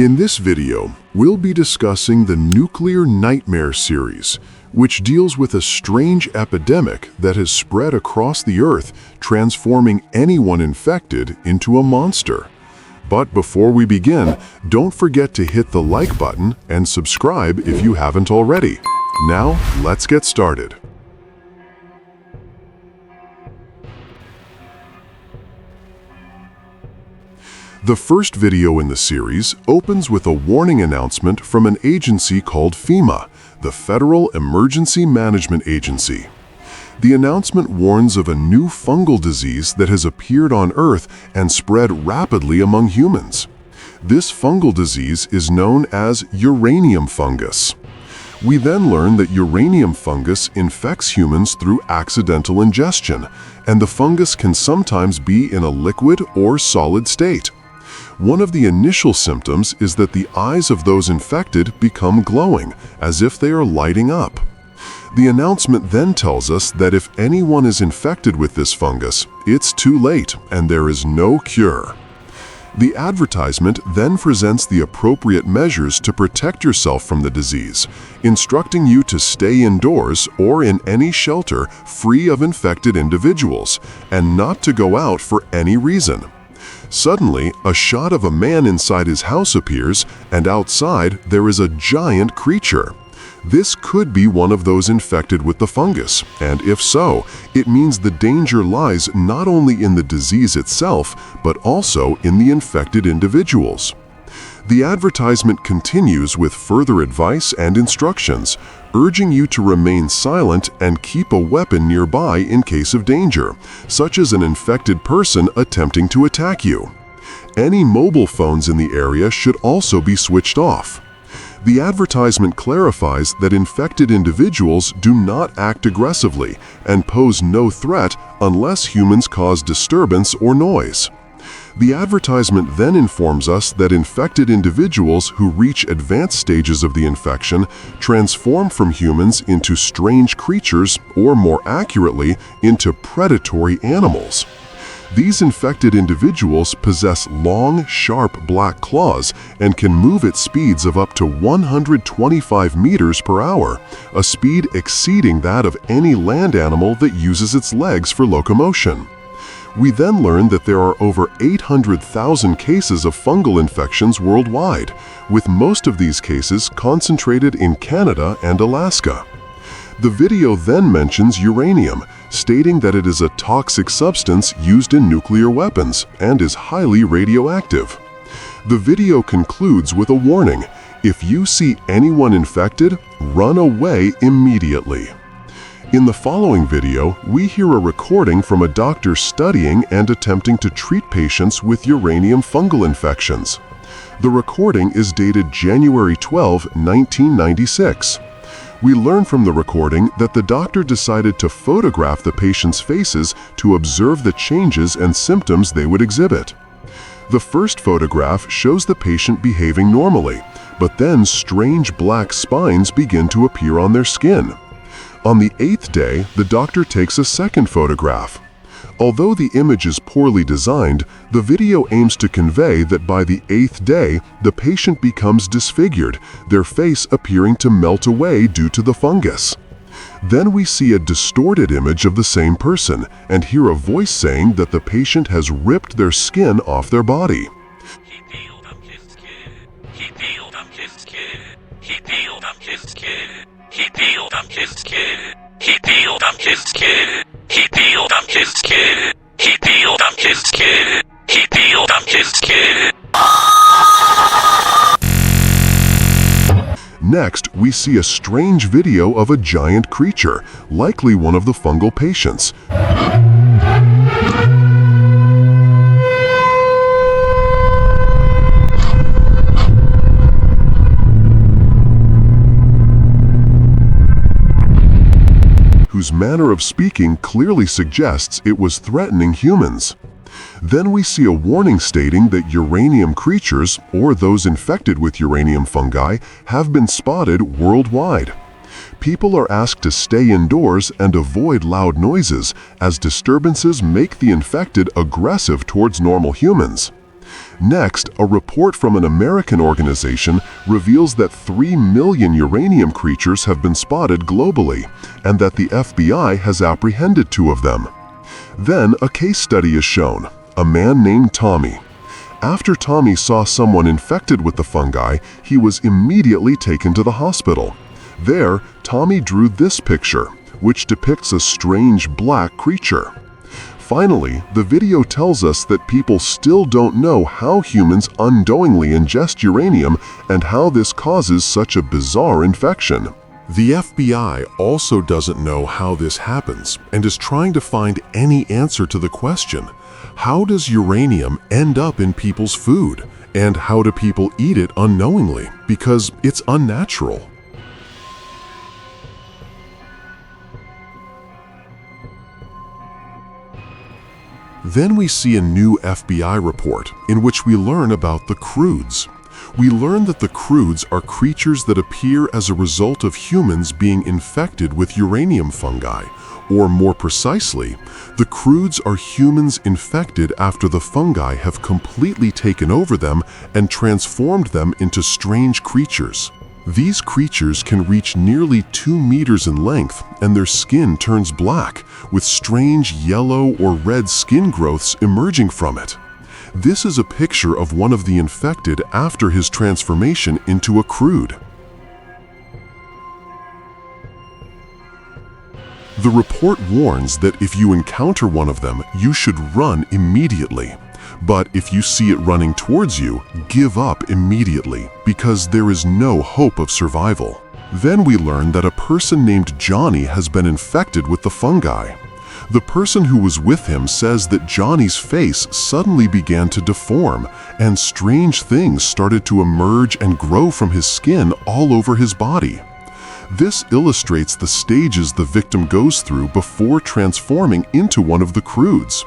In this video, we'll be discussing the Nuclear Nightmare series, which deals with a strange epidemic that has spread across the Earth, transforming anyone infected into a monster. But before we begin, don't forget to hit the like button and subscribe if you haven't already. Now, let's get started. The first video in the series opens with a warning announcement from an agency called FEMA, the Federal Emergency Management Agency. The announcement warns of a new fungal disease that has appeared on Earth and spread rapidly among humans. This fungal disease is known as uranium fungus. We then learn that uranium fungus infects humans through accidental ingestion, and the fungus can sometimes be in a liquid or solid state. One of the initial symptoms is that the eyes of those infected become glowing, as if they are lighting up. The announcement then tells us that if anyone is infected with this fungus, it's too late and there is no cure. The advertisement then presents the appropriate measures to protect yourself from the disease, instructing you to stay indoors or in any shelter free of infected individuals, and not to go out for any reason. Suddenly, a shot of a man inside his house appears, and outside there is a giant creature. This could be one of those infected with the fungus, and if so, it means the danger lies not only in the disease itself, but also in the infected individuals. The advertisement continues with further advice and instructions, urging you to remain silent and keep a weapon nearby in case of danger, such as an infected person attempting to attack you. Any mobile phones in the area should also be switched off. The advertisement clarifies that infected individuals do not act aggressively and pose no threat unless humans cause disturbance or noise. The advertisement then informs us that infected individuals who reach advanced stages of the infection transform from humans into strange creatures, or more accurately, into predatory animals. These infected individuals possess long, sharp black claws and can move at speeds of up to 125 meters per hour, a speed exceeding that of any land animal that uses its legs for locomotion. We then learn that there are over 800,000 cases of fungal infections worldwide, with most of these cases concentrated in Canada and Alaska. The video then mentions uranium, stating that it is a toxic substance used in nuclear weapons and is highly radioactive. The video concludes with a warning: if you see anyone infected, run away immediately. In the following video, we hear a recording from a doctor studying and attempting to treat patients with uranium fungal infections. The recording is dated January 12, 1996. We learn from the recording that the doctor decided to photograph the patients' faces to observe the changes and symptoms they would exhibit. The first photograph shows the patient behaving normally, but then strange black spines begin to appear on their skin. On the 8th day, the doctor takes a second photograph. Although the image is poorly designed, the video aims to convey that by the 8th day, the patient becomes disfigured, their face appearing to melt away due to the fungus. Then we see a distorted image of the same person and hear a voice saying that the patient has ripped their skin off their body. He peeled up his skin. He peeled up his skin. He peeled up his skin. He peeled up his skin. He peeled up his skin. He peeled up his skin. He peeled up his skin. He peeled up his skin. Next, we see a strange video of a giant creature, likely one of the fungal patients. Whose manner of speaking clearly suggests it was threatening humans. Then we see a warning stating that uranium creatures, or those infected with uranium fungi, have been spotted worldwide. People are asked to stay indoors and avoid loud noises, as disturbances make the infected aggressive towards normal humans. Next, a report from an American organization reveals that 3 million uranium creatures have been spotted globally, and that the FBI has apprehended 2 of them. Then, a case study is shown, a man named Tommy. After Tommy saw someone infected with the fungi, he was immediately taken to the hospital. There, Tommy drew this picture, which depicts a strange black creature. Finally, the video tells us that people still don't know how humans unknowingly ingest uranium and how this causes such a bizarre infection. The FBI also doesn't know how this happens and is trying to find any answer to the question, how does uranium end up in people's food? And how do people eat it unknowingly? Because it's unnatural. Then we see a new FBI report in which we learn about the crudes. We learn that the crudes are creatures that appear as a result of humans being infected with uranium fungi, or more precisely, the crudes are humans infected after the fungi have completely taken over them and transformed them into strange creatures. These creatures can reach nearly 2 meters in length, and their skin turns black, with strange yellow or red skin growths emerging from it. This is a picture of one of the infected after his transformation into a crude. The report warns that if you encounter one of them, you should run immediately. But if you see it running towards you, give up immediately, because there is no hope of survival. Then we learn that a person named Johnny has been infected with the fungi. The person who was with him says that Johnny's face suddenly began to deform, and strange things started to emerge and grow from his skin all over his body. This illustrates the stages the victim goes through before transforming into one of the crudes.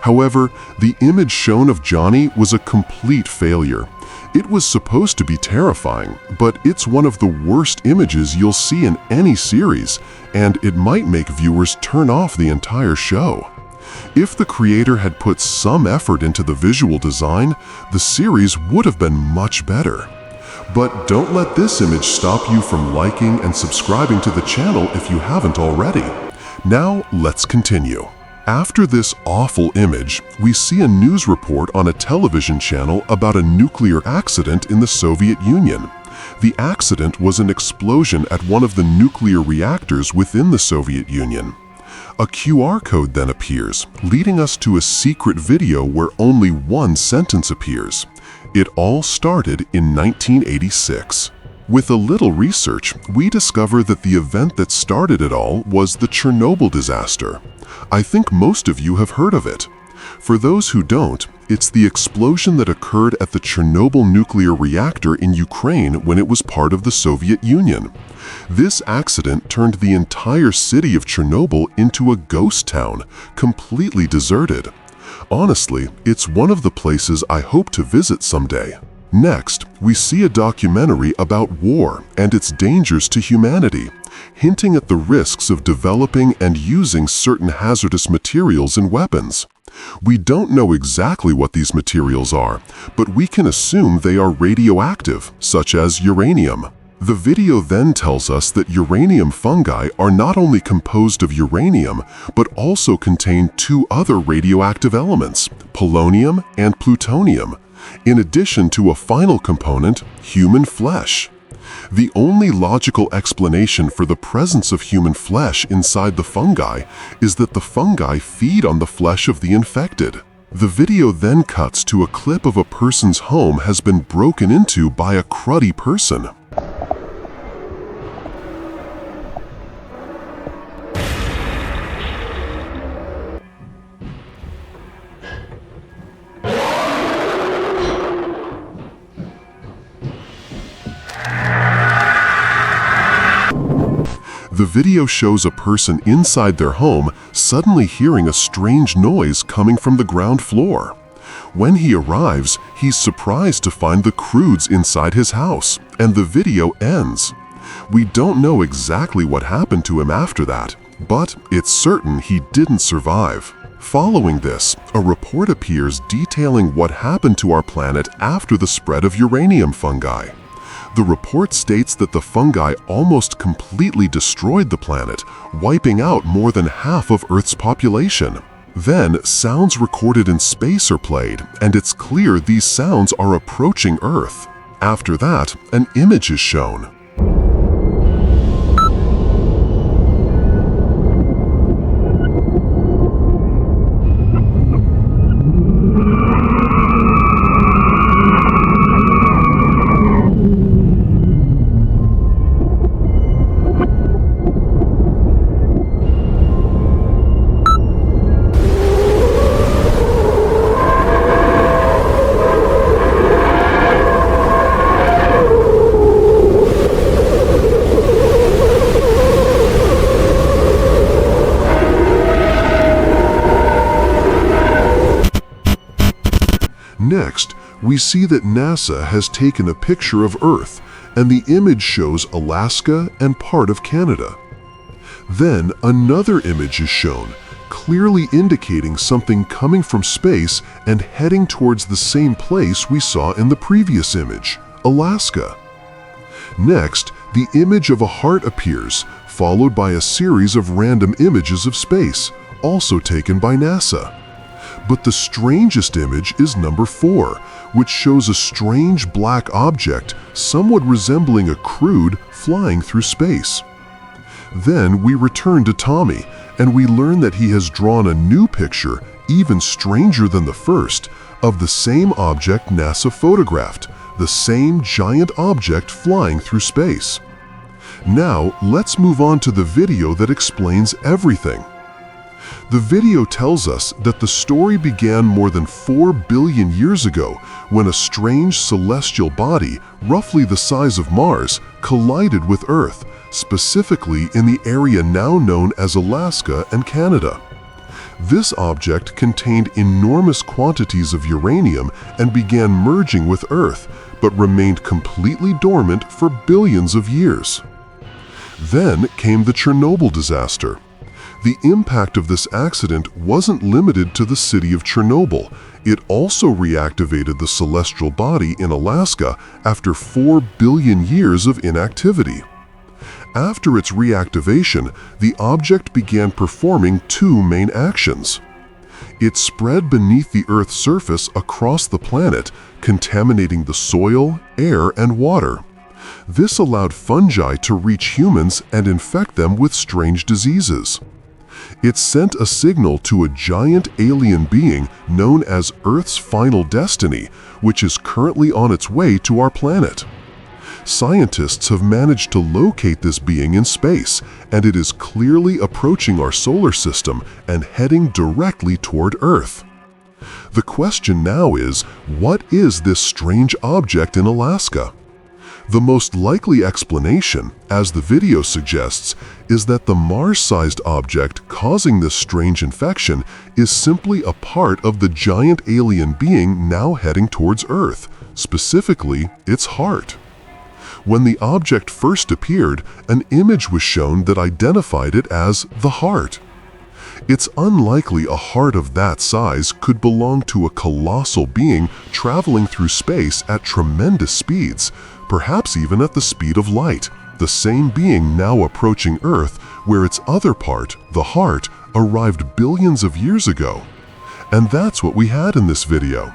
However, the image shown of Johnny was a complete failure. It was supposed to be terrifying, but it's one of the worst images you'll see in any series, and it might make viewers turn off the entire show. If the creator had put some effort into the visual design, the series would have been much better. But don't let this image stop you from liking and subscribing to the channel if you haven't already. Now, let's continue. After this awful image, we see a news report on a television channel about a nuclear accident in the Soviet Union. The accident was an explosion at one of the nuclear reactors within the Soviet Union. A QR code then appears, leading us to a secret video where only one sentence appears. It all started in 1986. With a little research, we discover that the event that started it all was the Chernobyl disaster. I think most of you have heard of it. For those who don't, it's the explosion that occurred at the Chernobyl nuclear reactor in Ukraine when it was part of the Soviet Union. This accident turned the entire city of Chernobyl into a ghost town, completely deserted. Honestly, it's one of the places I hope to visit someday. Next, we see a documentary about war and its dangers to humanity, hinting at the risks of developing and using certain hazardous materials in weapons. We don't know exactly what these materials are, but we can assume they are radioactive, such as uranium. The video then tells us that uranium fungi are not only composed of uranium, but also contain 2 other radioactive elements, polonium and plutonium, in addition to a final component, human flesh. The only logical explanation for the presence of human flesh inside the fungi is that the fungi feed on the flesh of the infected. The video then cuts to a clip of a person's home has been broken into by a cruddy person. The video shows a person inside their home suddenly hearing a strange noise coming from the ground floor. When he arrives, he's surprised to find the crudes inside his house, and the video ends. We don't know exactly what happened to him after that, but it's certain he didn't survive. Following this, a report appears detailing what happened to our planet after the spread of uranium fungi. The report states that the fungi almost completely destroyed the planet, wiping out more than half of Earth's population. Then, sounds recorded in space are played, and it's clear these sounds are approaching Earth. After that, an image is shown. Next, we see that NASA has taken a picture of Earth, and the image shows Alaska and part of Canada. Then another image is shown, clearly indicating something coming from space and heading towards the same place we saw in the previous image, Alaska. Next, the image of a heart appears, followed by a series of random images of space, also taken by NASA. But the strangest image is number 4, which shows a strange black object somewhat resembling a crude flying through space. Then we return to Tommy, and we learn that he has drawn a new picture, even stranger than the first, of the same object NASA photographed, the same giant object flying through space. Now, let's move on to the video that explains everything. The video tells us that the story began more than 4 billion years ago when a strange celestial body, roughly the size of Mars, collided with Earth, specifically in the area now known as Alaska and Canada. This object contained enormous quantities of uranium and began merging with Earth, but remained completely dormant for billions of years. Then came the Chernobyl disaster. The impact of this accident wasn't limited to the city of Chernobyl. It also reactivated the celestial body in Alaska after 4 billion years of inactivity. After its reactivation, the object began performing 2 main actions. It spread beneath the Earth's surface across the planet, contaminating the soil, air, and water. This allowed fungi to reach humans and infect them with strange diseases. It sent a signal to a giant alien being known as Earth's Final Destiny, which is currently on its way to our planet. Scientists have managed to locate this being in space, and it is clearly approaching our solar system and heading directly toward Earth. The question now is, what is this strange object in Alaska? The most likely explanation, as the video suggests, is that the Mars-sized object causing this strange infection is simply a part of the giant alien being now heading towards Earth, specifically its heart. When the object first appeared, an image was shown that identified it as the heart. It's unlikely a heart of that size could belong to a colossal being traveling through space at tremendous speeds, perhaps even at the speed of light, the same being now approaching Earth where its other part, the heart, arrived billions of years ago. And that's what we had in this video.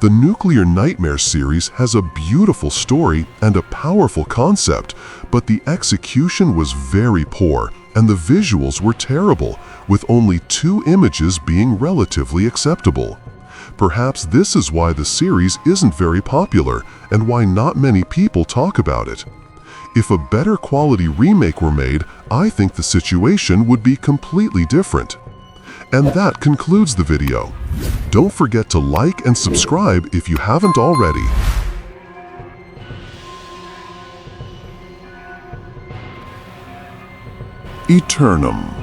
The Nuclear Nightmare series has a beautiful story and a powerful concept, but the execution was very poor and the visuals were terrible, with only 2 images being relatively acceptable. Perhaps this is why the series isn't very popular and why not many people talk about it. If a better quality remake were made, I think the situation would be completely different. And that concludes the video. Don't forget to like and subscribe if you haven't already. Eternum.